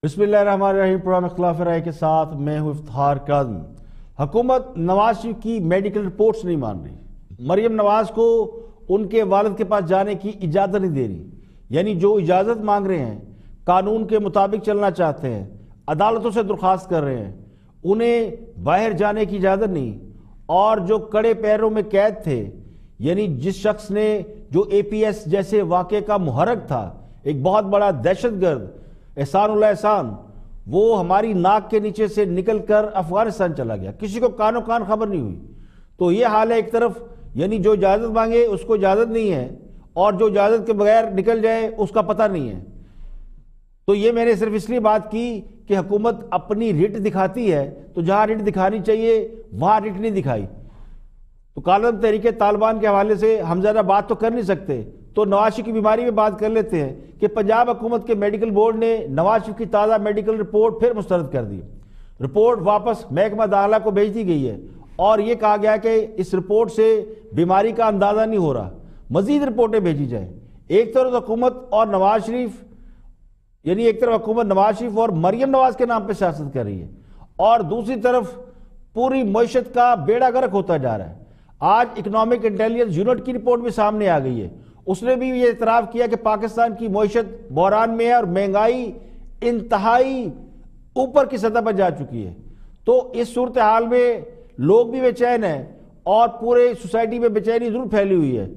بسم اللہ الرحمن الرحیم۔ پروگرام اختلاف رائے کے ساتھ میں ہوں افتخار کاظمی۔ حکومت نواز شریف کی میڈیکل رپورٹس نہیں مان رہی، مریم نواز کو ان کے والد کے پاس جانے کی اجازت نہیں دے رہی، یعنی جو اجازت مانگ رہے ہیں، قانون کے مطابق چلنا چاہتے ہیں، عدالتوں سے درخواست کر رہے ہیں، انہیں باہر جانے کی اجازت نہیں۔ اور جو کڑے پیروں میں قید تھے، یعنی جس شخص نے جو اے پی ایس جیسے واقعے کا محرک تھا، ایک بہت بڑا دہشت گرد احسان اللہ احسان، وہ ہماری ناک کے نیچے سے نکل کر افغانستان چلا گیا، کسی کو کانوں کان خبر نہیں ہوئی۔ تو یہ حال ہے، ایک طرف یعنی جو اجازت مانگے اس کو اجازت نہیں ہے، اور جو اجازت کے بغیر نکل جائے اس کا پتہ نہیں ہے۔ تو یہ میں نے صرف اس لیے بات کی کہ حکومت اپنی رٹ دکھاتی ہے، تو جہاں رٹ دکھانی چاہیے وہاں رٹ نہیں دکھائی۔ تو کالعدم تحریک طالبان کے حوالے سے ہم زیادہ بات تو کر نہیں سکتے، تو نواز شریف کی بیماری میں بات کر لیتے ہیں کہ پنجاب حکومت کے میڈیکل بورڈ نے نواز شریف کی تازہ میڈیکل رپورٹ پھر مسترد کر دی۔ رپورٹ واپس محکمہ داخلہ کو بھیج دی گئی ہے، اور یہ کہا گیا کہ اس رپورٹ سے بیماری کا اندازہ نہیں ہو رہا، مزید رپورٹیں بھیجی جائیں۔ ایک طرف حکومت اور نواز شریف اور مریم نواز کے نام پہ سیاست کر رہی ہے، اور دوسری طرف پوری معیشت کا بیڑا غرق ہوتا جا رہا ہے۔ آج اکنامک انٹیلیجنس یونٹ کی رپورٹ بھی سامنے آ گئی ہے، اس نے بھی یہ اعتراف کیا کہ پاکستان کی معیشت بحران میں ہے اور مہنگائی انتہائی اوپر کی سطح پر جا چکی ہے۔ تو اس صورتحال میں لوگ بھی بے چین ہیں، اور پورے سوسائٹی میں بے چینی ضرور پھیلی ہوئی ہے۔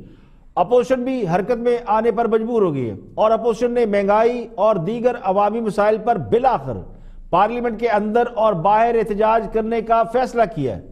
اپوزیشن بھی حرکت میں آنے پر مجبور ہو گئی ہے، اور اپوزیشن نے مہنگائی اور دیگر عوامی مسائل پر بالآخر پارلیمنٹ کے اندر اور باہر احتجاج کرنے کا فیصلہ کیا ہے۔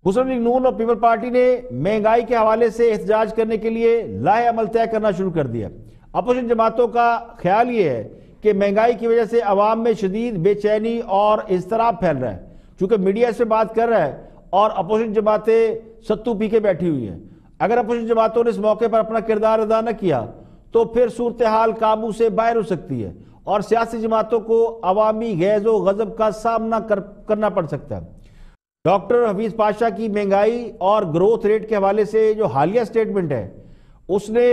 مسلم لیگ نون اور پیپل پارٹی نے مہنگائی کے حوالے سے احتجاج کرنے کے لیے لاہے عمل طے کرنا شروع کر دیا۔ اپوزیشن جماعتوں کا خیال یہ ہے کہ مہنگائی کی وجہ سے عوام میں شدید بے چینی اور اضطراب پھیل رہا ہے۔ چونکہ میڈیا اس پہ بات کر رہا ہے اور اپوزیشن جماعتیں ستو پی کے بیٹھی ہوئی ہیں، اگر اپوزیشن جماعتوں نے اس موقع پر اپنا کردار ادا نہ کیا تو پھر صورتحال قابو سے باہر ہو سکتی ہے، اور سیاسی جماعتوں کو عوامی غیظ و غضب کا سامنا کرنا پڑ سکتا ہے۔ ڈاکٹر حفیظ پاشا کی مہنگائی اور گروتھ ریٹ کے حوالے سے جو حالیہ سٹیٹمنٹ ہے، اس نے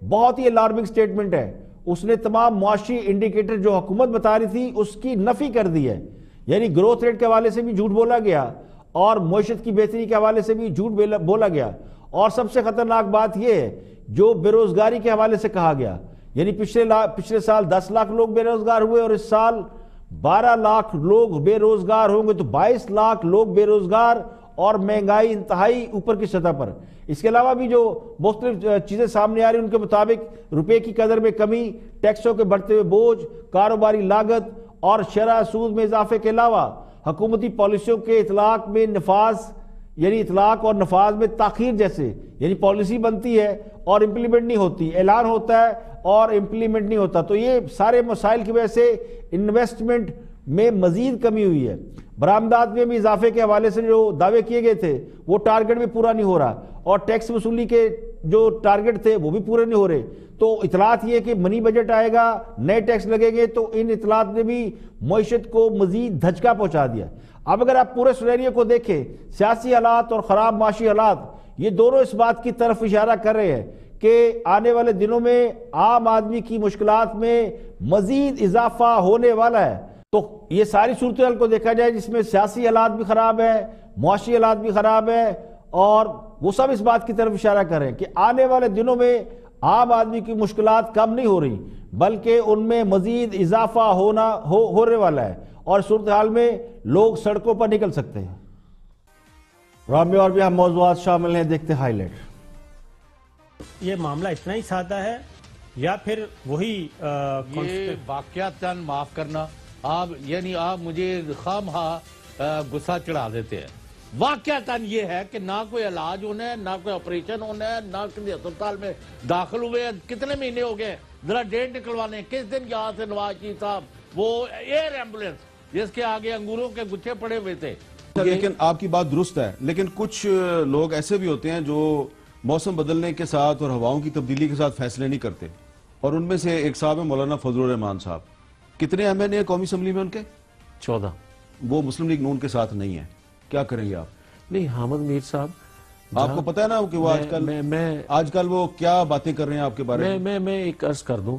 بہت ہی الارمنگ سٹیٹمنٹ ہے۔ اس نے تمام معاشی انڈیکیٹر جو حکومت بتا رہی تھی اس کی نفی کر دی ہے، یعنی گروتھ ریٹ کے حوالے سے بھی جھوٹ بولا گیا، اور معیشت کی بہتری کے حوالے سے بھی جھوٹ بولا گیا، اور سب سے خطرناک بات یہ ہے جو بے روزگاری کے حوالے سے کہا گیا، یعنی پچھلے سال 10 لاکھ لوگ بے روزگار ہوئے، اور اس سال 12 لاکھ لوگ بے روزگار ہوں گے، تو 22 لاکھ لوگ بے روزگار، اور مہنگائی انتہائی اوپر کی سطح پر۔ اس کے علاوہ بھی جو مختلف چیزیں سامنے آ رہی ہیں ان کے مطابق روپے کی قدر میں کمی، ٹیکسوں کے بڑھتے ہوئے بوجھ، کاروباری لاگت اور شرح سود میں اضافے کے علاوہ حکومتی پالیسیوں کے اطلاق اور نفاذ میں تاخیر جیسے، یعنی پالیسی بنتی ہے اور امپلیمنٹ نہیں ہوتی، اعلان ہوتا ہے اور امپلیمنٹ نہیں ہوتا، تو یہ سارے مسائل کی وجہ سے انویسٹمنٹ میں مزید کمی ہوئی ہے۔ برآمدات میں بھی اضافے کے حوالے سے جو دعوے کیے گئے تھے وہ ٹارگٹ بھی پورا نہیں ہو رہا، اور ٹیکس وصولی کے جو ٹارگٹ تھے وہ بھی پورے نہیں ہو رہے۔ تو اطلاعات یہ کہ منی بجٹ آئے گا، نئے ٹیکس لگیں گے، تو ان اطلاعات نے بھی معیشت کو مزید دھچکا پہنچا دیا۔ اب اگر آپ پورے سینیریو کو دیکھیں، سیاسی حالات اور خراب معاشی حالات، یہ دونوں اس بات کی طرف اشارہ کر رہے ہیں کہ آنے والے دنوں میں عام آدمی کی مشکلات میں مزید اضافہ ہونے والا ہے۔ تو یہ ساری صورتحال کو دیکھا جائے جس میں سیاسی حالات بھی خراب ہیں، معاشی حالات بھی خراب ہیں، اور وہ سب اس بات کی طرف اشارہ کر رہے ہیں کہ آنے والے دنوں میں عام آدمی کی مشکلات کم نہیں ہو رہی، بلکہ ان میں مزید اضافہ ہونے والا ہے، اور صورتحال میں لوگ سڑکوں پر نکل سکتے ہیں۔ پروگرام میں اور بھی ہم موضوعات شامل ہیں، دیکھتے ہائی لائٹ۔ یہ معاملہ اتنا ہی سادہ ہے یا پھر وہی یہ واقعات معاف کرنا، آپ مجھے خواہ غصہ چڑھا دیتے ہیں۔ واقعتاً یہ ہے کہ نہ کوئی علاج ہونا ہے، نہ کوئی آپریشن ہونا ہے، نہ کسی اسپتال میں داخل ہوئے ہیں۔ کتنے مہینے ہو گئے ذرا ڈیٹ نکلوانے؟ کس دن یہاں سے نواز شریف صاحب وہ ایئر ایمبولینس جس کے آگے انگوروں کے گچھے پڑے ہوئے تھے۔ لیکن آپ کی بات درست ہے، لیکن کچھ لوگ ایسے بھی ہوتے ہیں جو موسم بدلنے کے ساتھ اور ہواؤں کی تبدیلی کے ساتھ فیصلے نہیں کرتے، اور ان میں سے ایک صاحب ہے مولانا فضل الرحمان صاحب۔ کتنے ایم این اے قومی اسمبلی میں ان کے؟ 14۔ وہ مسلم لیگ نون کے ساتھ نہیں ہے، کیا کریں گے آپ؟ نہیں، حامد میر صاحب، آپ کو پتہ ہے نا کہ وہ آج کل وہ کیا باتیں کر رہے ہیں آپ کے بارے میں ایک عرض کر دوں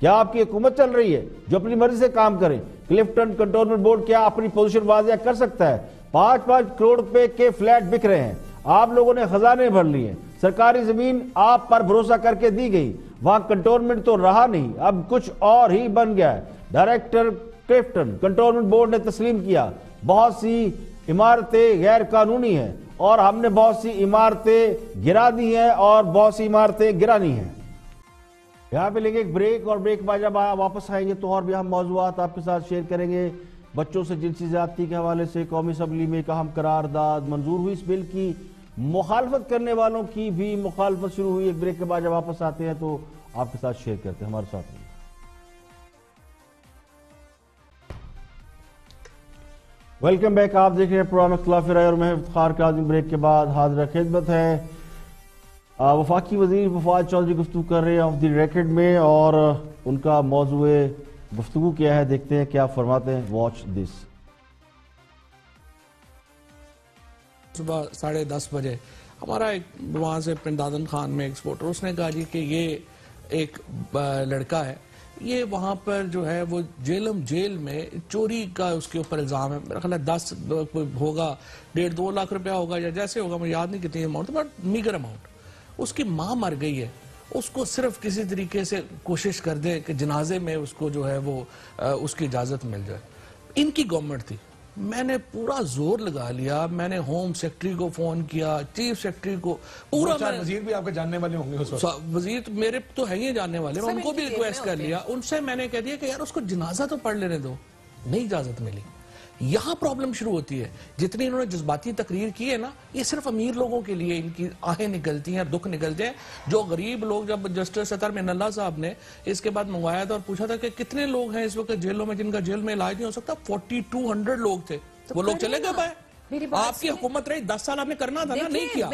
کیا آپ کی حکومت چل رہی ہے جو اپنی مرضی سے کام کریں؟ کلفٹن کنٹونمنٹ بورڈ کیا اپنی پوزیشن واضح کر سکتا ہے؟ 5-5 کروڑ روپے کے فلیٹ بک رہے ہیں، آپ لوگوں نے خزانے بھر لیے، سرکاری زمین آپ پر بھروسہ کر کے دی گئی، وہاں کنٹونمنٹ تو رہا نہیں، اب کچھ اور ہی بن گیا ہے۔ ڈائریکٹر کلفٹن کنٹونمنٹ بورڈ نے تسلیم کیا بہت سی عمارتیں غیر قانونی ہیں اور ہم نے بہت سی عمارتیں گرا دی ہیں اور بہت سی عمارتیں گرانی ہیں۔ یہاں پہ لیں گے ایک بریک، اور بریک بعد جب واپس آئیں گے تو اور بھی ہم موضوعات آپ کے ساتھ شیئر کریں گے۔ بچوں سے جنسی زیادتی کے حوالے سے قومی اسمبلی میں ایک اہم قرارداد منظور ہوئی، اس بل کی مخالفت کرنے والوں کی بھی مخالفت شروع ہوئی۔ ایک بریک کے بعد جب واپس آتے ہیں تو آپ کے ساتھ شیئر کرتے ہیں، ہمارے ساتھ رہیے۔ ویلکم بیک، آپ دیکھ رہے ہیں پروگرام اختلاف رائے اور میں افتخار کاظم۔ بریک کے بعد حاضر خدمت ہے وفاقی وزیر وفاد چودھری گفتگو کر رہے ہیں آف دی ریکارڈ میں، اور ان کا موضوع گفتگو کیا ہے، دیکھتے ہیں کیا فرماتے ہیں۔ Watch this. صبح 10:30 بجے ہمارا ایک وہاں سے پنڈادن خان میں ایکسپورٹر، اس نے کہا جی کہ یہ ایک لڑکا ہے، یہ وہاں پر جو ہے وہ جیل میں چوری کا اس کے اوپر الزام ہے، میرا خیال ہے 10 ہوگا، 1.5-2 لاکھ روپیہ ہوگا یا جیسے ہوگا، مجھے یاد نہیں کتنی اماؤنٹ، بٹ میگر اماؤنٹ۔ اس کی ماں مر گئی ہے، اس کو صرف کسی طریقے سے کوشش کر دے کہ جنازے میں اس کو جو ہے وہ اس کی اجازت مل جائے۔ ان کی گورنمنٹ تھی، میں نے پورا زور لگا لیا، میں نے ہوم سیکرٹری کو فون کیا، چیف سیکرٹری کو، پورا وزیر بھی آپ کے جاننے والے ہوں گے، وزیر میرے تو ہیں ہی جاننے والے، میں ان کو بھی ریکویسٹ کر لیا، ان سے میں نے کہہ دیا کہ یار اس کو جنازہ تو پڑھ لینے دو، نہیں اجازت ملی۔ یہاں پرابلم شروع ہوتی ہے، جتنی انہوں نے جذباتی تقریر کی ہے نا، یہ صرف امیر لوگوں کے لیے ان کی آہیں نکلتی ہیں، دکھ نکلتے ہیں۔ جو غریب لوگ، جب جسٹس ستر من اللہ صاحب نے اس کے بعد منگوایا تھا اور پوچھا تھا کہ کتنے لوگ ہیں اس وقت جیلوں میں جن کا جیل میں علاج نہیں ہو سکتا، 4200 لوگ تھے، وہ لوگ چلے گئے پائے۔ آپ کی حکومت رہی 10 سال آپ نے کرنا تھا نا، نہیں کیا۔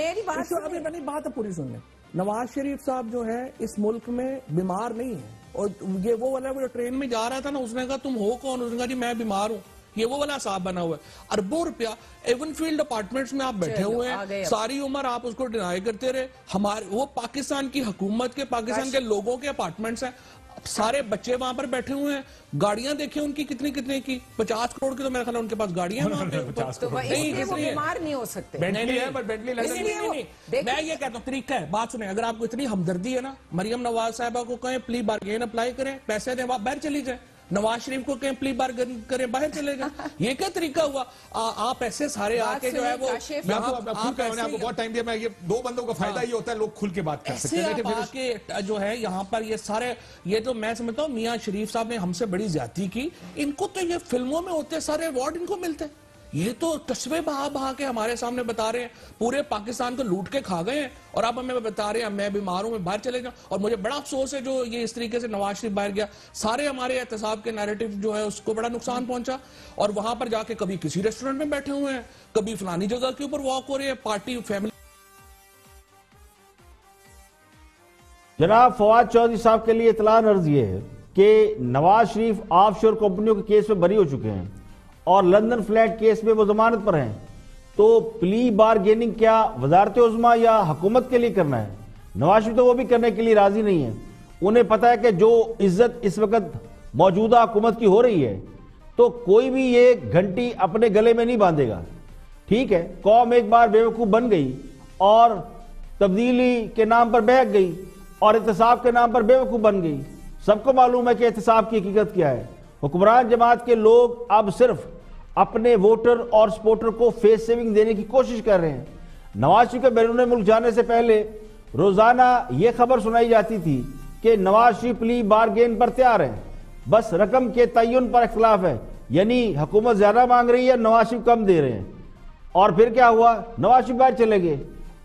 بات پوری سننے، نواز شریف صاحب جو ہے اس ملک میں بیمار نہیں ہے، اور یہ وہ والا جو ٹرین میں جا رہا تھا نا، اس نے کہا تم ہو کون، اس نے کہا جی میں بیمار ہوں، یہ وہ والا صاحب بنا ہوا ہے۔ اربوں روپیہ ایون فیلڈ اپارٹمنٹس میں آپ بیٹھے ہوئے ہیں، ساری عمر آپ اس کو ڈینائی کرتے رہے۔ ہمارے وہ پاکستان کی حکومت کے، پاکستان کے لوگوں کے اپارٹمنٹس ہیں، سارے بچے وہاں پر بیٹھے ہوئے ہیں، گاڑیاں دیکھیں ان کی کتنی کی 50 کروڑ کی تو میرے خیال ان کے پاس گاڑیاں ہیں وہاں پہ۔ وہ بیمار نہیں ہو سکتے، میں یہ کہتا ہوں طریقہ ہے، بات سنیں، اگر آپ کو اتنی ہمدردی ہے نا، مریم نواز صاحبہ کو کہیں پلی بارگین اپلائی کریں، پیسے دیں، باہر چلی جائیں، نواز شریف کو کہیں پلی بارگین کریں، باہر چلے جائیں۔ یہ کیا طریقہ ہوا؟ آپ ایسے سارے آ کے جو ہے وہ، میں آپ کو بہت ٹائم دیا، میں یہ 2 بندوں کا فائدہ یہ ہوتا ہے، لوگ کھل کے بات کر سکتے ہیں۔ آپ آ کے جو ہے یہاں پر یہ سارے، یہ تو میں سمجھتا ہوں میاں شریف صاحب نے ہم سے بڑی زیادتی کی، ان کو تو یہ فلموں میں ہوتے سارے ایوارڈ ان کو ملتے، یہ تو تصویر بہا کے ہمارے سامنے بتا رہے ہیں، پورے پاکستان کو لوٹ کے کھا گئے ہیں، اور اب ہمیں بتا رہے ہیں میں بیمار ہوں، میں باہر چلے جاؤں۔ اور مجھے بڑا افسوس ہے جو یہ اس طریقے سے نواز شریف باہر گیا، سارے ہمارے احتساب کے نیریٹو جو ہے اس کو بڑا نقصان پہنچا، اور وہاں پر جا کے کبھی کسی ریسٹورنٹ میں بیٹھے ہوئے ہیں، کبھی فلانی جگہ کے اوپر واک ہو رہے ہیں، پارٹی فیملی۔ جناب فواد چودھری صاحب کے لیے اطلاع عرض یہ ہے کہ نواز شریف آف شور کمپنیوں کے کیس میں بری ہو چکے ہیں اور لندن فلیٹ کیس میں وہ ضمانت پر ہیں، تو پلی بارگیننگ کیا وزارت عظمیٰ یا حکومت کے لیے کرنا ہے؟ نواز شریف تو وہ بھی کرنے کے لیے راضی نہیں ہے، انہیں پتا ہے کہ جو عزت اس وقت موجودہ حکومت کی ہو رہی ہے تو کوئی بھی یہ گھنٹی اپنے گلے میں نہیں باندھے گا۔ ٹھیک ہے، قوم ایک بار بیوقوف بن گئی اور تبدیلی کے نام پر بہک گئی اور احتساب کے نام پر بیوقوف بن گئی۔ سب کو معلوم ہے کہ احتساب کی حقیقت کیا ہے۔ حکمران جماعت کے لوگ اب صرف اپنے ووٹر اور سپورٹر کو فیس سیونگ دینے کی کوشش کر رہے ہیں۔ نواز شریف کے بیرون ملک جانے سے پہلے روزانہ یہ خبر سنائی جاتی تھی کہ نواز شریف پلی بارگین پر تیار ہیں، بس رقم کے تعین پر اختلاف ہے، یعنی حکومت زیادہ مانگ رہی ہے، نواز شریف کم دے رہے ہیں۔ اور پھر کیا ہوا؟ نواز شریف باہر چلے گئے،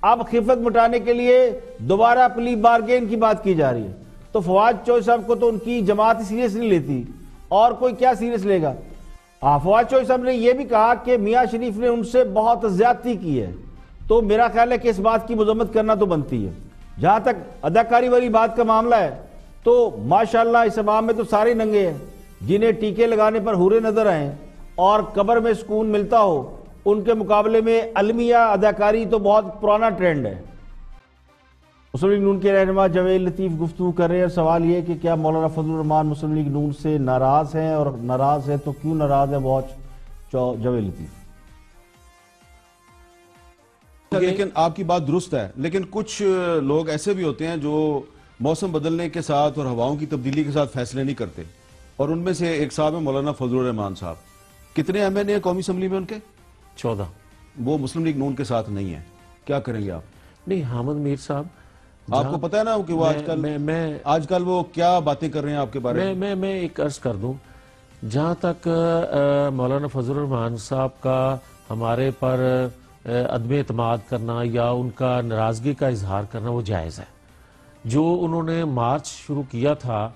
اب خفت مٹانے کے لیے دوبارہ پلی بارگین کی بات کی جا رہی ہے۔ تو فواد چودھری صاحب کو تو ان کی جماعت سیریس نہیں لیتی، اور کوئی کیا سیریس لے گا؟ فواد چودھری صاحب نے یہ بھی کہا کہ میاں شریف نے ان سے بہت زیادتی کی ہے، تو میرا خیال ہے کہ اس بات کی مذمت کرنا تو بنتی ہے۔ جہاں تک اداکاری والی بات کا معاملہ ہے تو ماشاءاللہ اس عوام میں تو سارے ننگے ہیں، جنہیں ٹیکے لگانے پر ہورے نظر آئیں اور قبر میں سکون ملتا ہو، ان کے مقابلے میں المیہ اداکاری تو بہت پرانا ٹرینڈ ہے۔ مسلم لیگ نون کے رہنما جاوید لطیف گفتگو کر رہے ہیں. سوال یہ کہ کیا مولانا فضل الرحمان مسلم لیگ نون سے ناراض ہیں، اور ناراض ہے تو کیوں ناراض ہے؟ واچ جاوید لطیف. لیکن آپ کی بات درست ہے، لیکن کچھ لوگ ایسے بھی ہوتے ہیں جو موسم بدلنے کے ساتھ اور ہواؤں کی تبدیلی کے ساتھ فیصلے نہیں کرتے، اور ان میں سے ایک صاحب ہے مولانا فضل الرحمان صاحب. کتنے ایم این اے قومی اسمبلی میں ان کے؟ 14. وہ مسلم لیگ نون کے ساتھ نہیں ہیں. کیا کریں گے آپ؟ نہیں، حامد میر صاحب آپ کو پتہ ہے نا کہ وہ آج کل وہ کیا باتیں کر رہے ہیں آپ کے بارے میں؟ میں ایک عرض کر دوں، جہاں تک مولانا فضل الرحمان صاحب کا ہمارے پر عدم اعتماد کرنا یا ان کا ناراضگی کا اظہار کرنا وہ جائز ہے. جو انہوں نے مارچ شروع کیا تھا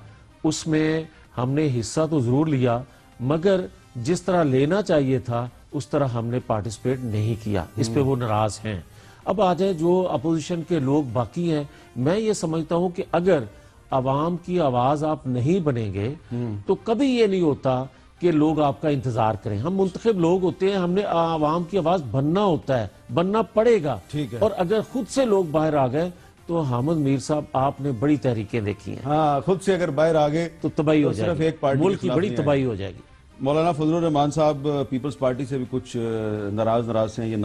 اس میں ہم نے حصہ تو ضرور لیا، مگر جس طرح لینا چاہیے تھا اس طرح ہم نے پارٹیسپیٹ نہیں کیا. اس پہ وہ ناراض ہیں. اب آ جائے جو اپوزیشن کے لوگ باقی ہیں، میں یہ سمجھتا ہوں کہ اگر عوام کی آواز آپ نہیں بنیں گے تو کبھی یہ نہیں ہوتا کہ لوگ آپ کا انتظار کریں. ہم منتخب لوگ ہوتے ہیں، ہم نے عوام کی آواز بننا ہوتا ہے، بننا پڑے گا. اور اگر خود سے لوگ باہر آ گئے تو حامد میر صاحب آپ نے بڑی تحریکیں دیکھی ہیں. ہاں، خود سے اگر باہر آ گئے تو تباہی ہو جائے صرف گی، ایک پارٹی ملک کی بڑی تباہی ہو جائے گی. مولانا فضل الرحمان صاحب پیپلز پارٹی سے بھی کچھ ناراض ہیں. یہ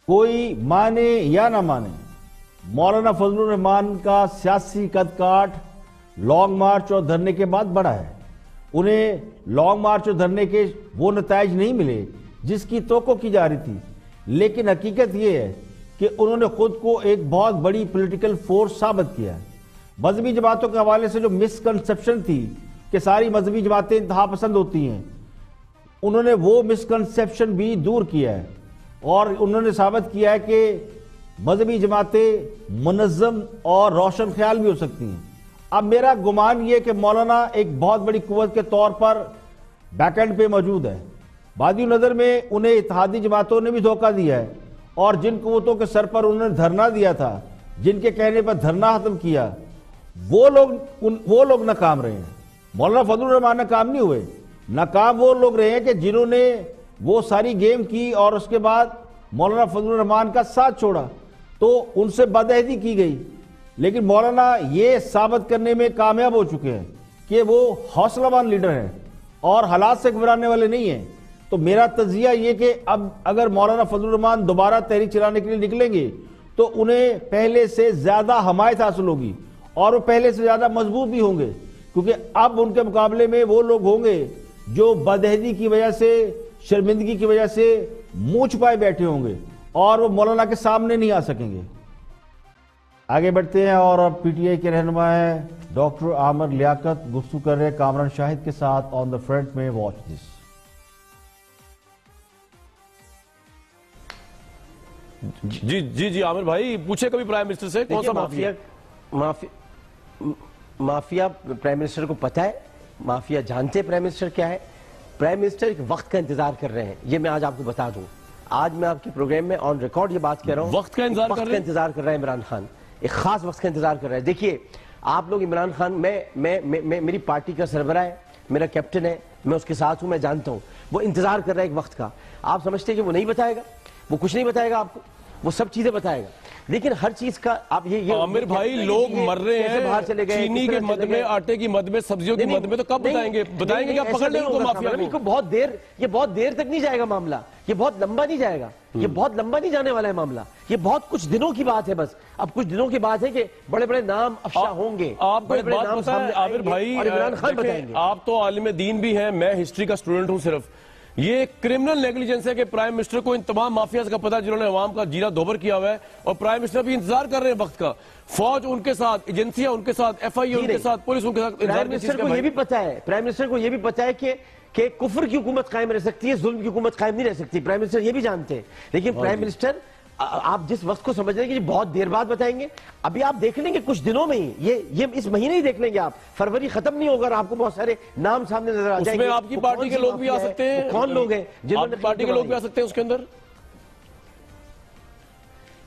کوئی مانے یا نہ مانے، مولانا فضل الرحمان کا سیاسی قد کاٹ لانگ مارچ اور دھرنے کے بعد بڑا ہے. انہیں لانگ مارچ اور دھرنے کے وہ نتائج نہیں ملے جس کی توقع کی جا رہی تھی، لیکن حقیقت یہ ہے کہ انہوں نے خود کو ایک بہت بڑی پولیٹیکل فورس ثابت کیا ہے. مذہبی جماعتوں کے حوالے سے جو مسکنسپشن تھی کہ ساری مذہبی جماعتیں انتہا پسند ہوتی ہیں، انہوں نے وہ مسکنسپشن بھی دور کیا ہے، اور انہوں نے ثابت کیا ہے کہ مذہبی جماعتیں منظم اور روشن خیال بھی ہو سکتی ہیں. اب میرا گمان یہ کہ مولانا ایک بہت بڑی قوت کے طور پر بیک اینڈ پہ موجود ہے. بادی نظر میں انہیں اتحادی جماعتوں نے بھی دھوکہ دیا ہے، اور جن قوتوں کے سر پر انہوں نے دھرنا دیا تھا، جن کے کہنے پر دھرنا ختم کیا، وہ لوگ ناکام رہے ہیں. مولانا فضل الرحمان ناکام نہیں ہوئے. ناکام وہ لوگ رہے ہیں کہ جنہوں نے وہ ساری گیم کی اور اس کے بعد مولانا فضل الرحمان کا ساتھ چھوڑا، تو ان سے بدعہدی کی گئی. لیکن مولانا یہ ثابت کرنے میں کامیاب ہو چکے ہیں کہ وہ حوصلہ مند لیڈر ہیں اور حالات سے گھبرانے والے نہیں ہیں. تو میرا تجزیہ یہ کہ اب اگر مولانا فضل الرحمان دوبارہ تحریک چلانے کے لیے نکلیں گے تو انہیں پہلے سے زیادہ حمایت حاصل ہوگی، اور وہ پہلے سے زیادہ مضبوط بھی ہوں گے، کیونکہ اب ان کے مقابلے میں وہ لوگ ہوں گے جو بدعہدی کی وجہ سے، شرمندگی کی وجہ سے منہ چھپائے بیٹھے ہوں گے، اور وہ مولانا کے سامنے نہیں آ سکیں گے. آگے بڑھتے ہیں، اور اب پی ٹی آئی کے رہنما ہیں ڈاکٹر عامر لیاقت گفتگو کر رہے ہیں کامران شاہد کے ساتھ آن دا فرنٹ میں. Watch this. جی عامر بھائی پوچھے کبھی پرائم منسٹر سے کون سا مافیا پرائم منسٹر کو پتا ہے؟ مافیا جانتے پرائم منسٹر کیا ہے؟ پرائم منسٹر ایک وقت کا انتظار کر رہے ہیں. یہ میں آج آپ کو بتا دوں. آج میں آپ کے پروگرام میں آن ریکارڈ یہ بات کہہ رہا ہوں، وقت کا انتظار کر رہا ہے عمران خان. ایک خاص وقت کا انتظار کر رہا ہے. دیکھیے آپ لوگ، عمران خان میں میری پارٹی کا سربراہ ہے، میرا کیپٹن ہے، میں اس کے ساتھ ہوں، میں جانتا ہوں. وہ انتظار کر رہا ہے ایک وقت کا. آپ سمجھتے ہیں کہ وہ نہیں بتائے گا؟ وہ کچھ نہیں بتائے گا آپ کو، وہ سب چیزیں بتائے گا. لیکن ہر چیز کا آپ یہ عامر بھائی لوگ مر رہے ہیں باہر چلے گئے، چینی کے مد میں، آٹے کی مد میں، سبزیوں کی مد میں، تو کب بتائیں گے کیا پکڑ لیں ان کو مافیا کو؟ یہ بہت دیر تک نہیں جائے گا معاملہ، یہ بہت لمبا نہیں جائے گا، یہ بہت لمبا نہیں جانے والا ہے معاملہ. یہ بہت کچھ دنوں کی بات ہے، بس اب کچھ دنوں کی بات ہے کہ بڑے بڑے نام افشا ہوں گے. آپ کو ایک بات پتہ ہے عامر بھائی، آپ تو عالم دین بھی ہیں، میں ہسٹری کا سٹوڈنٹ ہوں. صرف یہ کرمنل نیگلیجنس ہے کہ پرائم منسٹر کو ان تمام مافیاز کا پتہ جنہوں نے عوام کا جینا دھوبر کیا ہوا ہے، اور پرائم منسٹر بھی انتظار کر رہے ہیں وقت کا. فوج ان کے ساتھ، ایجنسیاں ان کے ساتھ، ایف آئی اے ان کے ساتھ، پولیس ان کے ساتھ. پرائم منسٹر کو یہ بھی پتا ہے، پرائم منسٹر کو یہ بھی پتا ہے کہ کفر کی حکومت قائم رہ سکتی ہے، ظلم کی حکومت قائم نہیں رہ سکتی. پرائم منسٹر یہ بھی جانتے ہیں. لیکن پرائم منسٹر آپ جس وقت کو سمجھ رہے ہیں کہ بہت دیر بعد بتائیں گے، ابھی آپ دیکھ لیں گے کچھ دنوں میں ہی، یہ اس مہینے ہی دیکھ لیں گے آپ. فروری ختم نہیں ہوگا اور آپ کو بہت سارے نام سامنے نظر آ جائیں گے. اس میں آپ کی پارٹی کے لوگ بھی آ سکتے ہیں. کون لوگ ہیں جنہوں نے پارٹی کے لوگ بھی آ سکتے ہیں اس کے اندر؟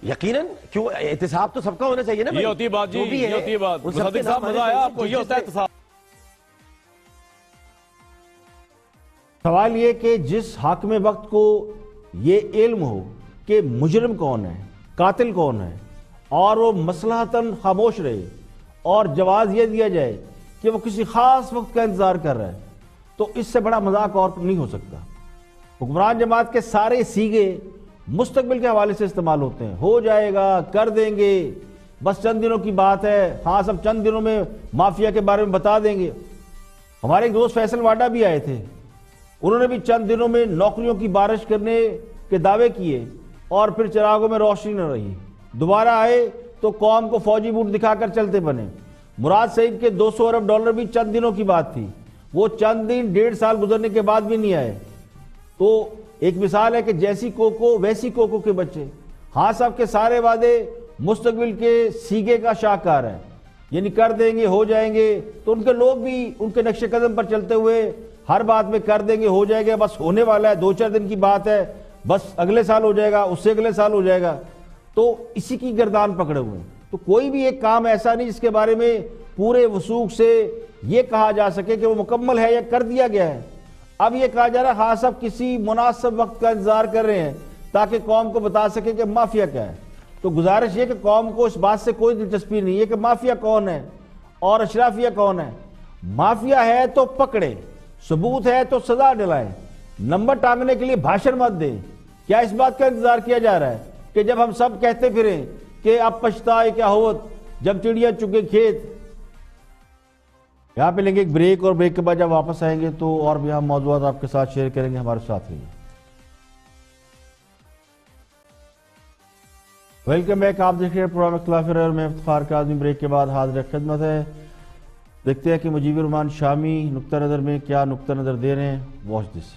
یقیناً. کیوں؟ احتساب تو سب کا ہونا چاہیے نا. یہ ہوتی ہے بات جی، یہ ہوتی ہے بات. مصدق صاحب مزہ آیا آپ کو؟ یہ ہوتا ہے احتساب. سوال یہ کہ جس حاکم وقت کو یہ علم ہو کہ مجرم کون ہے، قاتل کون ہے، اور وہ مصلحتاً خاموش رہے اور جواز یہ دیا جائے کہ وہ کسی خاص وقت کا انتظار کر رہا ہے، تو اس سے بڑا مذاق اور نہیں ہو سکتا۔ حکمران جماعت کے سارے سیگے مستقبل کے حوالے سے استعمال ہوتے ہیں، ہو جائے گا، کر دیں گے، بس چند دنوں کی بات ہے، ہاں سب چند دنوں میں مافیا کے بارے میں بتا دیں گے۔ ہمارے ایک دوست فیصل واڈا بھی آئے تھے، انہوں نے بھی چند دنوں میں نوکریوں کی بارش کرنے کے دعوے کیے اور پھر چراغوں میں روشنی نہ رہی، دوبارہ آئے تو قوم کو فوجی بوٹ دکھا کر چلتے بنے۔ مراد سعید کے $200 ارب بھی چند دنوں کی بات تھی، وہ چند دن 1.5 سال گزرنے کے بعد بھی نہیں آئے۔ تو ایک مثال ہے کہ جیسی کوکو ویسی کوکو کے بچے۔ ہاں صاحب کے سارے وعدے مستقبل کے سیگے کا شاہکار ہے، یعنی کر دیں گے، ہو جائیں گے، تو ان کے لوگ بھی ان کے نقش قدم پر چلتے ہوئے ہر بات میں کر دیں گے، ہو جائے گا، بس ہونے والا ہے، 2-4 دن کی بات ہے، بس اگلے سال ہو جائے گا، اس سے اگلے سال ہو جائے گا، تو اسی کی گردان پکڑے ہوئے ہیں۔ تو کوئی بھی ایک کام ایسا نہیں جس کے بارے میں پورے وثوق سے یہ کہا جا سکے کہ وہ مکمل ہے یا کر دیا گیا ہے۔ اب یہ کہا جا رہا ہے ہاں سب کسی مناسب وقت کا انتظار کر رہے ہیں تاکہ قوم کو بتا سکے کہ مافیا کیا ہے۔ تو گزارش یہ کہ قوم کو اس بات سے کوئی دلچسپی نہیں ہے کہ مافیا کون ہے اور اشرافیہ کون ہے۔ مافیا ہے تو پکڑے، ثبوت ہے تو سزا دلائیں، نمبر ٹانگنے کے لیے بھاشن مت دیں۔ کیا اس بات کا انتظار کیا جا رہا ہے کہ جب ہم سب کہتے پھریں کہ اب پچھتائے کیا ہوت جب چڑیا چگے کھیت؟ یہاں پہ لیں گے ایک بریک، اور بریک کے بعد جب واپس آئیں گے تو اور بھی ہم موضوعات آپ کے ساتھ شیئر کریں گے، ہمارے ساتھ رہیے۔ ویلکم بیک، آپ دیکھ رہے ہیں پروگرام اختلاف رائے اور میں افتخار کاظمی۔ بریک کے بعد حاضر خدمت ہے، دیکھتے ہیں کہ مجیب الرحمان شامی نقطہ نظر میں کیا نقطہ نظر دے رہے ہیں۔ Watch this.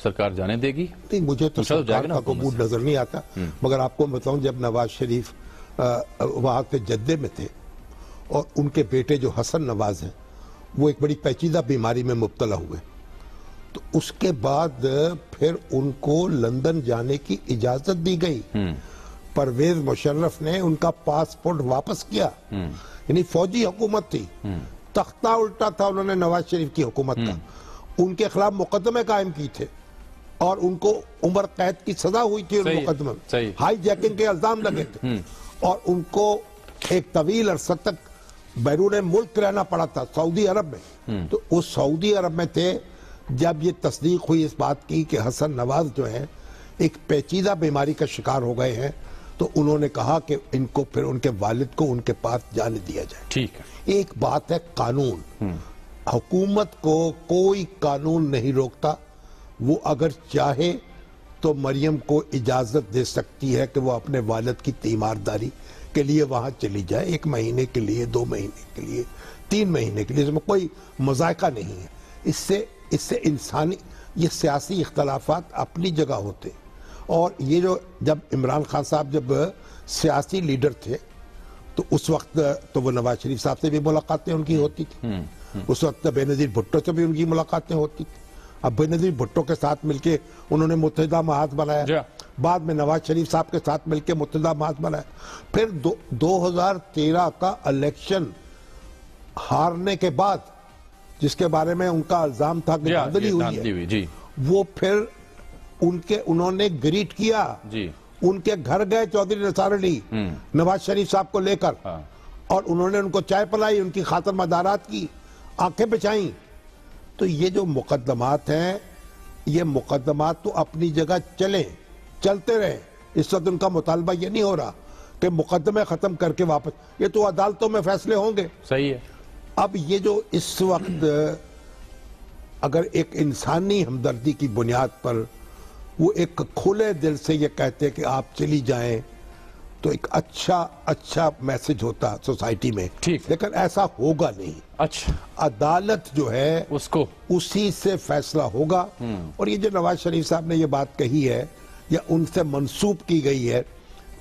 سرکار جانے دے گی؟ نہیں، مجھے تو سرکار کا کوئی موڈ نظر نہیں آتا، مگر آپ کو بتاؤں جب نواز شریف وہاں کے جدے میں تھے اور ان کے بیٹے جو حسن نواز ہیں وہ ایک بڑی پیچیدہ بیماری میں مبتلا ہوئے، تو اس کے بعد پھر ان کو لندن جانے کی اجازت دی گئی۔ پرویز مشرف نے ان کا پاسپورٹ واپس کیا، یعنی فوجی حکومت تھی، تختہ الٹا تھا انہوں نے نواز شریف کی حکومت کا، ان کے خلاف مقدمے قائم کی تھے اور ان کو عمر قید کی سزا ہوئی تھی ان مقدمے میں، ہائی جیکنگ کے الزام لگے تھے، اور ان کو ایک طویل عرصہ تک بیرون ملک رہنا پڑا تھا سعودی عرب میں۔ تو اس سعودی عرب میں تھے جب یہ تصدیق ہوئی اس بات کی کہ حسن نواز جو ہیں ایک پیچیدہ بیماری کا شکار ہو گئے ہیں، تو انہوں نے کہا کہ ان کو پھر ان کے والد کو ان کے پاس جانے دیا جائے۔ ٹھیک ہے، ایک بات ہے قانون، حکومت کو کوئی قانون نہیں روکتا، وہ اگر چاہے تو مریم کو اجازت دے سکتی ہے کہ وہ اپنے والد کی تیمارداری کے لیے وہاں چلی جائے، 1 مہینے کے لیے، 2 مہینے کے لیے، 3 مہینے کے لیے، اس میں کوئی مذائقہ نہیں ہے۔ اس سے انسانی یہ سیاسی اختلافات اپنی جگہ ہوتے، اور یہ جو جب عمران خان صاحب جب سیاسی لیڈر تھے تو اس وقت تو وہ نواز شریف صاحب سے بھی ملاقاتیں ان کی ہوتی تھی، اس وقت بے نظیر بھٹو سے بھی ان کی ملاقاتیں ہوتی تھی۔ اب بے نظیر بھٹو کے ساتھ مل کے انہوں نے متحدہ محاذ بنایا، بعد میں نواز شریف صاحب کے ساتھ مل کے متحدہ محاذ بنایا، پھر 2013 کا الیکشن ہارنے کے بعد جس کے بارے میں ان کا الزام تھا کہ دھاندلی ہوئی ہے، وہ پھر انہوں نے گریٹ کیا، ان کے گھر گئے چودھری نثار علی نواز شریف صاحب کو لے کر، اور انہوں نے ان کو چائے پلائی، ان کی خاطر مدارات کی، آنکھیں بچائیں۔ تو یہ جو مقدمات ہیں، یہ مقدمات تو اپنی جگہ چلتے رہیں، اس وقت ان کا مطالبہ یہ نہیں ہو رہا کہ مقدمے ختم کر کے واپس، یہ تو عدالتوں میں فیصلے ہوں گے۔ صحیح ہے۔ اب یہ جو اس وقت اگر ایک انسانی ہمدردی کی بنیاد پر وہ ایک کھلے دل سے یہ کہتے کہ آپ چلی جائیں تو ایک اچھا میسج ہوتا سوسائٹی میں، لیکن ایسا ہوگا نہیں۔ اچھا، عدالت جو ہے اسی سے فیصلہ ہوگا، اور یہ جو نواز شریف صاحب نے یہ بات کہی ہے یا ان سے منسوب کی گئی ہے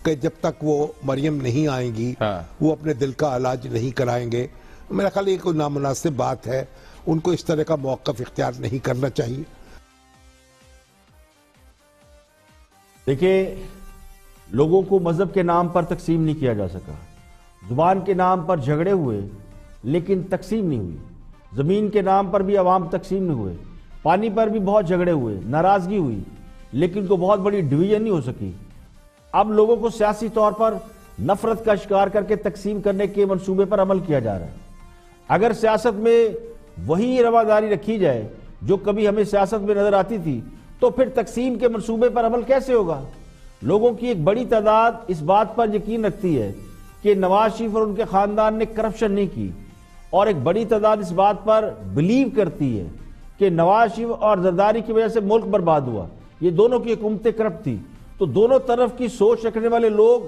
کہ جب تک وہ مریم نہیں آئیں گی وہ اپنے دل کا علاج نہیں کرائیں گے، میرا خیال یہ کوئی نامناسب بات ہے، ان کو اس طرح کا موقف اختیار نہیں کرنا چاہیے۔ دیکھیں، لوگوں کو مذہب کے نام پر تقسیم نہیں کیا جا سکا، زبان کے نام پر جھگڑے ہوئے لیکن تقسیم نہیں ہوئی، زمین کے نام پر بھی عوام تقسیم نہیں ہوئے، پانی پر بھی بہت جھگڑے ہوئے، ناراضگی ہوئی، لیکن کوئی بہت بڑی ڈویژن نہیں ہو سکی۔ اب لوگوں کو سیاسی طور پر نفرت کا شکار کر کے تقسیم کرنے کے منصوبے پر عمل کیا جا رہا ہے۔ اگر سیاست میں وہی رواداری رکھی جائے جو کبھی ہمیں سیاست میں نظر آتی تھی تو پھر تقسیم کے منصوبے پر عمل کیسے ہوگا؟ لوگوں کی ایک بڑی تعداد اس بات پر یقین رکھتی ہے کہ نواز شریف اور ان کے خاندان نے کرپشن نہیں کی، اور ایک بڑی تعداد اس بات پر بلیو کرتی ہے کہ نواز شریف اور زرداری کی وجہ سے ملک برباد ہوا، یہ دونوں کی حکومتیں کرپٹ تھی۔ تو دونوں طرف کی سوچ رکھنے والے لوگ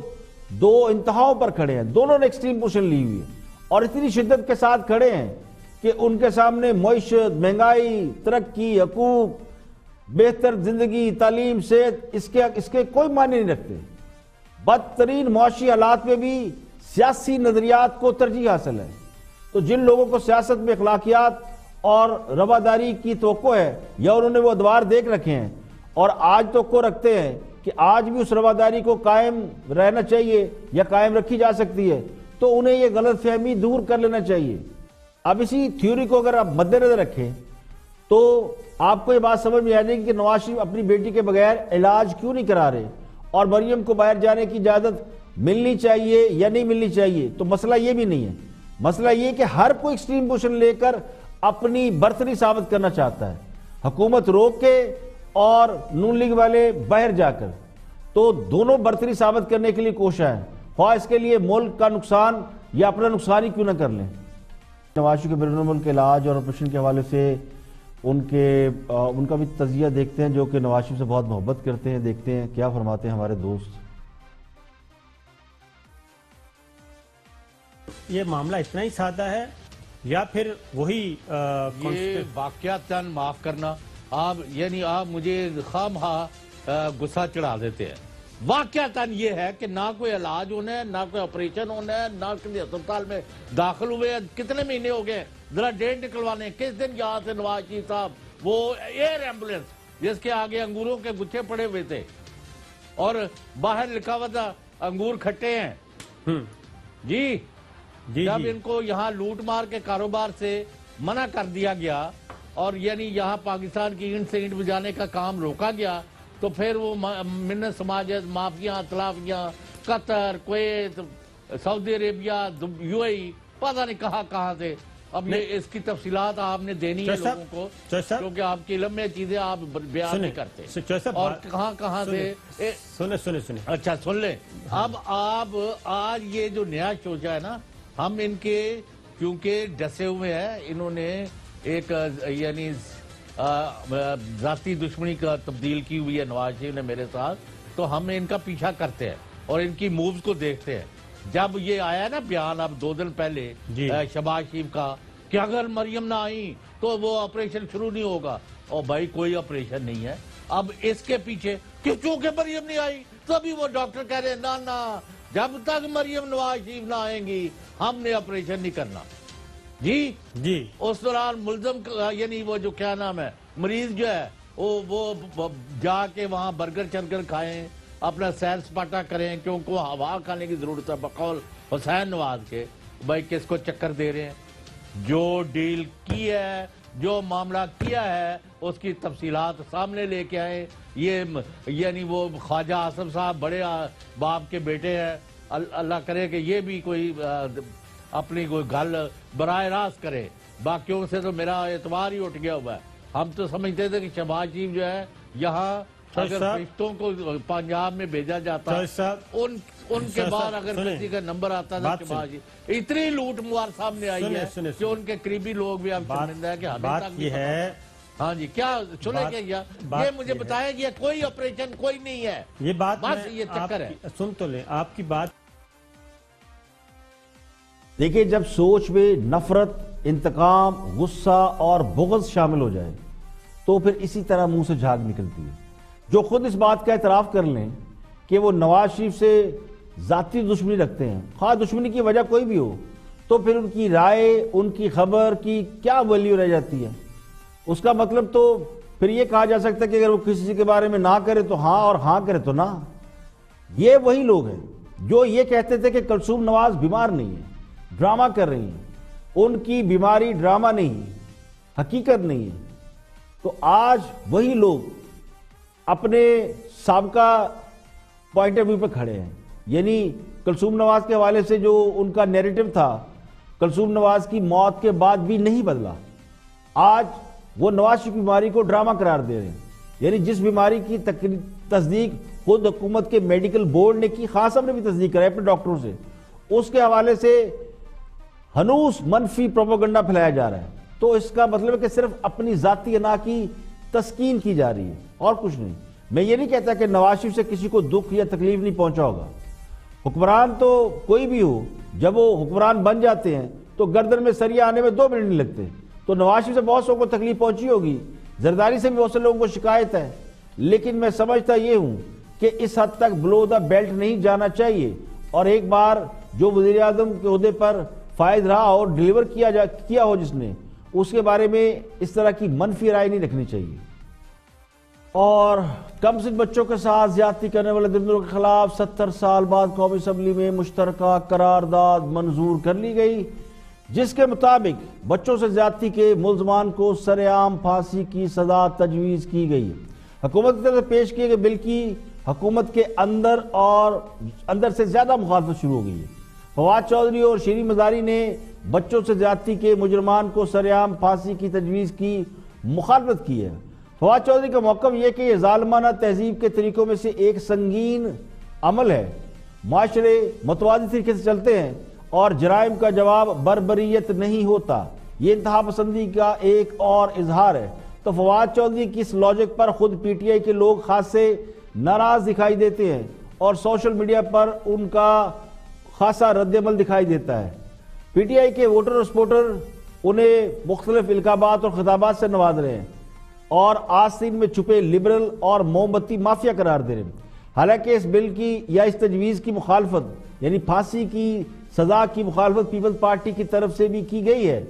دو انتہاؤں پر کھڑے ہیں، دونوں نے ایکسٹریم پوزیشن لی ہوئی ہے اور اتنی شدت کے ساتھ کھڑے ہیں کہ ان کے سامنے معیشت، مہنگائی، ترقی، حقوق، بہتر زندگی، تعلیم، صحت اس کے کوئی معنی نہیں رکھتے۔ بدترین معاشی حالات میں بھی سیاسی نظریات کو ترجیح حاصل ہے۔ تو جن لوگوں کو سیاست میں اخلاقیات اور رواداری کی توقع ہے یا انہوں نے وہ ادوار دیکھ رکھے ہیں اور آج توقع رکھتے ہیں کہ آج بھی اس رواداری کو قائم رہنا چاہیے یا قائم رکھی جا سکتی ہے، تو انہیں یہ غلط فہمی دور کر لینا چاہیے۔ اب اسی تھیوری کو اگر آپ مد نظر رکھیں تو آپ کو یہ بات سمجھ میں آ جائے گی کہ نواز شریف اپنی بیٹی کے بغیر علاج کیوں نہیں کرا رہے اور مریم کو باہر جانے کی اجازت ملنی چاہیے یا نہیں ملنی چاہیے۔ تو مسئلہ یہ بھی نہیں ہے، مسئلہ یہ کہ ہر کوئی ایکسٹریم پوزیشن لے کر اپنی برتری ثابت کرنا چاہتا ہے، حکومت روک کے اور نون لیگ والے باہر جا کر، تو دونوں برتری ثابت کرنے کے لیے کوشاں ہیں، خواہ اس کے لیے ملک کا نقصان یا اپنا نقصان ہی کیوں نہ کر لیں۔ نواز شریف کے بیرون ملک علاج اور آپریشن کے حوالے سے ان کا بھی تجزیہ دیکھتے ہیں، جو کہ نواز شریف سے بہت محبت کرتے ہیں، دیکھتے ہیں کیا فرماتے ہیں ہمارے دوست۔ یہ معاملہ اتنا ہی سادہ ہے یا پھر وہی یہ واقعاتاً معاف کرنا، آپ مجھے خواہ غصہ چڑھا دیتے ہیں۔ واقعاتاً یہ ہے کہ نہ کوئی علاج ہونا ہے، نہ کوئی آپریشن ہونا ہے، نہ کسی اسپتال میں داخل ہوئے ہیں۔ کتنے مہینے ہو گئے ذرا ڈیٹ نکلوانے؟ کس دن یہاں سے نواز شریف صاحب وہ ایئر ایمبولینس جس کے آگے انگوروں کے گچھے پڑے ہوئے تھے اور باہر لکھا ہوا تھا انگور کھٹے ہیں، جی جب ان کو یہاں لوٹ مار کے کاروبار سے منع کر دیا گیا اور یہاں پاکستان کی اینٹ سے اینٹ بجانے کا کام روکا گیا، تو پھر وہ منت سماجت، مافیا، اطلافیاں، Qatar, Kuwait, Saudi Arabia, U A E, پتہ نہیں کہاں سے۔ اب یہ اس کی تفصیلات آپ نے دینی ہے لوگوں کو، کیونکہ آپ کے علم میں چیزیں آپ بیان نہیں کرتے، اور کہاں سے۔ سنیں اچھا سن لیں۔ اب آپ آج یہ جو نیا سوچا ہے نا، ہم ان کے کیونکہ ڈسے ہوئے ہیں، انہوں نے ایک ذاتی دشمنی کا تبدیل کی ہوئی ہے نواز شریف نے میرے ساتھ، تو ہم ان کا پیچھا کرتے ہیں اور ان کی مووز کو دیکھتے ہیں۔ جب یہ آیا نا بیان اب 2 دن پہلے شہباز شریف کا کہ اگر مریم نہ آئی تو وہ آپریشن شروع نہیں ہوگا، اور بھائی کوئی آپریشن نہیں ہے۔ اب اس کے پیچھے کہ چونکہ مریم نہیں آئی تبھی وہ ڈاکٹر کہہ رہے ہیں نہ جب تک مریم نواز شریف نہ آئیں گی ہم نے آپریشن نہیں کرنا۔ جی اس دوران ملزم وہ جو کیا نام ہے مریض جو ہے وہ جا کے وہاں برگر چرگر کھائیں، اپنا سیر سپاٹا کریں، کیونکہ وہ ہوا کھانے کی ضرورت ہے بقول حسین نواز کے۔ بھائی کس کو چکر دے رہے ہیں؟ جو ڈیل کی ہے، جو معاملہ کیا ہے، اس کی تفصیلات سامنے لے کے آئے۔ یہ وہ خواجہ آصف صاحب بڑے باپ کے بیٹے ہیں، اللہ کرے کہ یہ بھی کوئی اپنی کوئی گل براہ راست کرے، باقیوں سے تو میرا اعتبار ہی اٹھ گیا ہوا ہے۔ ہم تو سمجھتے تھے کہ شہباز شریف جو ہے یہاں اگر فرشتوں کو پنجاب میں بھیجا جاتا ان کے بعد اگر کسی کا نمبر آتا تھا شہباز شریف، اتنی لوٹ موار سامنے آئی ہے کہ ان کے قریبی لوگ بھی اب شرمندہ ہے کہ ہمیں تک یہ ہے۔ ہاں جی کیا سنے کیا یہ مجھے بتایا گیا کوئی آپریشن کوئی نہیں ہے، یہ بات بس یہ چکر ہے۔ سن تو لیں آپ کی بات۔ دیکھیں جب سوچ میں نفرت، انتقام، غصہ اور بغض شامل ہو جائے تو پھر اسی طرح منہ سے جھاگ نکلتی ہے۔ جو خود اس بات کا اعتراف کر لیں کہ وہ نواز شریف سے ذاتی دشمنی رکھتے ہیں، خواہ دشمنی کی وجہ کوئی بھی ہو، تو پھر ان کی رائے، ان کی خبر کی کیا ویلیو رہ جاتی ہے؟ اس کا مطلب تو پھر یہ کہا جا سکتا ہے کہ اگر وہ کسی کے بارے میں نہ کرے تو ہاں اور ہاں کرے تو نہ۔ یہ وہی لوگ ہیں جو یہ کہتے تھے کہ کلثوم نواز بیمار نہیں ہے، ڈرامہ کر رہی ہیں۔ ان کی بیماری ڈرامہ نہیں، حقیقت نہیں ہے۔ تو آج وہی لوگ اپنے سابقہ پوائنٹ آف ویو پہ کھڑے ہیں. یعنی کلثوم نواز کے حوالے سے جو ان کا نیریٹو تھا کلثوم نواز کی موت کے بعد بھی نہیں بدلا. آج وہ نواز شریف کی بیماری کو ڈرامہ قرار دے رہے ہیں. یعنی جس بیماری کی تصدیق خود حکومت کے میڈیکل بورڈ نے کی, خان صاحب نے بھی تصدیق کرائی اپنے ڈاکٹروں سے, اس کے حوالے سے ہنوز منفی پروپیگنڈا پھیلایا جا رہا ہے. تو اس کا مطلب ہے کہ صرف اپنی ذاتی انا کی تسکین کی جا رہی ہے اور کچھ نہیں. میں یہ نہیں کہتا کہ نواز شریف سے کسی کو دکھ یا تکلیف نہیں پہنچا ہوگا. حکمران تو کوئی بھی ہو, جب وہ حکمران بن جاتے ہیں تو گردن میں سریا آنے میں 2 منٹ نہیں لگتے. تو نواز شریف سے بہت سو کو تکلیف پہنچی ہوگی, زرداری سے بھی بہت سے لوگوں کو شکایت ہے, لیکن میں سمجھتا یہ ہوں کہ اس حد تک بلو دا بیلٹ نہیں جانا چاہیے. اور ایک بار جو وزیر اعظم کے عہدے پر فائز رہا اور ڈیلیور کیا ہو جس نے, اس کے بارے میں اس طرح کی منفی رائے نہیں رکھنی چاہیے. اور کم سن بچوں کے ساتھ زیادتی کرنے والے درندوں کے خلاف 70 سال بعد قومی اسمبلی میں مشترکہ قرارداد منظور کر لی گئی, جس کے مطابق بچوں سے زیادتی کے ملزمان کو سرعام پھانسی کی سزا تجویز کی گئی. حکومت کی طرف سے پیش کیے گئے بل کی حکومت کے اندر سے زیادہ مخالفت شروع ہو گئی ہے. فواد چودھری اور شیریں مزاری نے بچوں سے زیادتی کے مجرمان کو سرعام پھانسی کی تجویز کی مخالفت کی ہے. فواد چودھری کا موقف یہ کہ یہ ظالمانہ تہذیب کے طریقوں میں سے ایک سنگین عمل ہے. معاشرے متوازی طریقے سے چلتے ہیں اور جرائم کا جواب بربریت نہیں ہوتا, یہ انتہا پسندی کا ایک اور اظہار ہے. تو فواد چودھری کی اس لاجک پر خود پی ٹی آئی کے لوگ خاصے ناراض دکھائی دیتے ہیں اور سوشل میڈیا پر ان کا خاصا رد عمل دکھائی دیتا ہے. پی ٹی آئی کے ووٹر اور سپورٹر انہیں مختلف القابات اور خطابات سے نواز رہے ہیں اور آستین میں چھپے لبرل اور موم بتی مافیا قرار دے رہے ہیں. حالانکہ اس بل کی یا اس تجویز کی مخالفت یعنی پھانسی کی سزا کی مخالفت پیپلز پارٹی کی طرف سے بھی کی گئی ہے,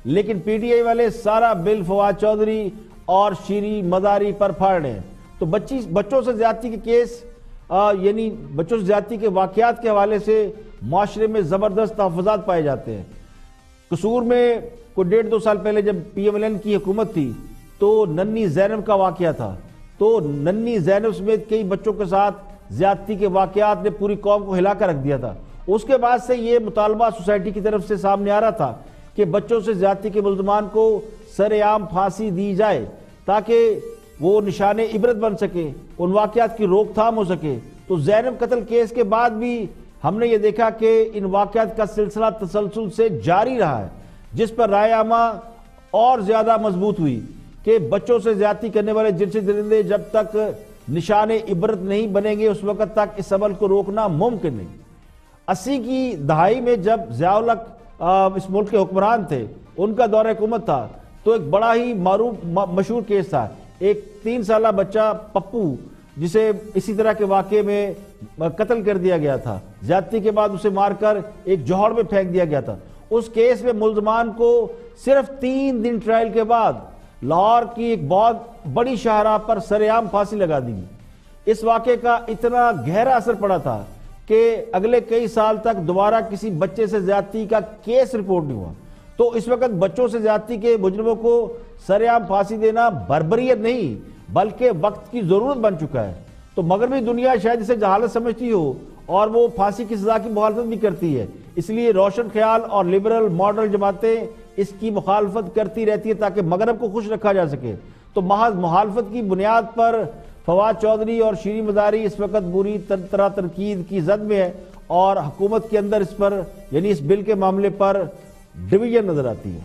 لیکن پی ٹی آئی والے سارا بل فواد چودھری اور شیریں مزاری پر پھاڑ رہے ہیں. تو بچوں سے زیادتی کے کیس یعنی بچوں سے زیادتی کے واقعات کے حوالے سے معاشرے میں زبردست تحفظات پائے جاتے ہیں. قصور میں کوئی 1.5-2 سال پہلے جب پی ایم ایل این کی حکومت تھی تو ننھی زینب کا واقعہ تھا, تو ننھی زینب سمیت کئی بچوں کے ساتھ زیادتی کے واقعات نے پوری قوم کو ہلا کر رکھ دیا تھا. اس کے بعد سے یہ مطالبہ سوسائٹی کی طرف سے سامنے آ رہا تھا کہ بچوں سے زیادتی کے ملزمان کو سر عام پھانسی دی جائے تاکہ وہ نشان عبرت بن سکے, ان واقعات کی روک تھام ہو سکے. تو زینب قتل کیس کے بعد بھی ہم نے یہ دیکھا کہ ان واقعات کا سلسلہ تسلسل سے جاری رہا ہے, جس پر رائے عامہ اور زیادہ مضبوط ہوئی کہ بچوں سے زیادتی کرنے والے جنسی درندے جب تک نشان عبرت نہیں بنیں گے اس وقت تک اس عمل کو روکنا ممکن نہیں. 80 کی دہائی میں جب ضیاء الحق اس ملک کے حکمران تھے, ان کا دور حکومت تھا, تو ایک بڑا ہی مشہور کیس تھا. ایک 3 سالہ بچہ پپو جسے اسی طرح کے واقعے میں قتل کر دیا گیا تھا, زیادتی کے بعد اسے مار کر ایک جوہر میں پھینک دیا گیا تھا. اس کیس میں ملزمان کو صرف 3 دن ٹرائل کے بعد لاہور کی ایک بہت بڑی شاہراہ پر سرعام پھانسی لگا دی گئی. اس واقعے کا اتنا گہرا اثر پڑا تھا کہ اگلے کئی سال تک دوبارہ کسی بچے سے زیادتی کا کیس رپورٹ نہیں ہوا. تو اس وقت بچوں سے زیادتی کے مجرموں کو سرعام پھانسی دینا بربریت نہیں بلکہ وقت کی ضرورت بن چکا ہے. تو مغربی دنیا شاید اسے جہالت سمجھتی ہو اور وہ پھانسی کی سزا کی مخالفت بھی کرتی ہے, اس لیے روشن خیال اور لبرل ماڈرل جماعتیں اس کی مخالفت کرتی رہتی ہے تاکہ مغرب کو خوش رکھا جا سکے. تو محض مخالفت کی بنیاد پر فواد چودھری اور شیریں مزاری اس وقت بری طرح تنقید کی زد میں ہے اور حکومت کے اندر اس پر یعنی اس بل کے معاملے پر ڈویژن نظر آتی ہے.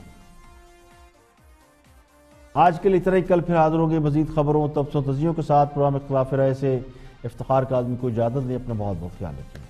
آج کے لیے اتنا ہی, کل پھر حاضر ہوں گے مزید خبروں تبصروں تجزیوں کے ساتھ. پروگرام اختلاف رائے سے افتخار کا آدمی کو اجازت دیں. اپنا بہت بہت خیال رکھیں.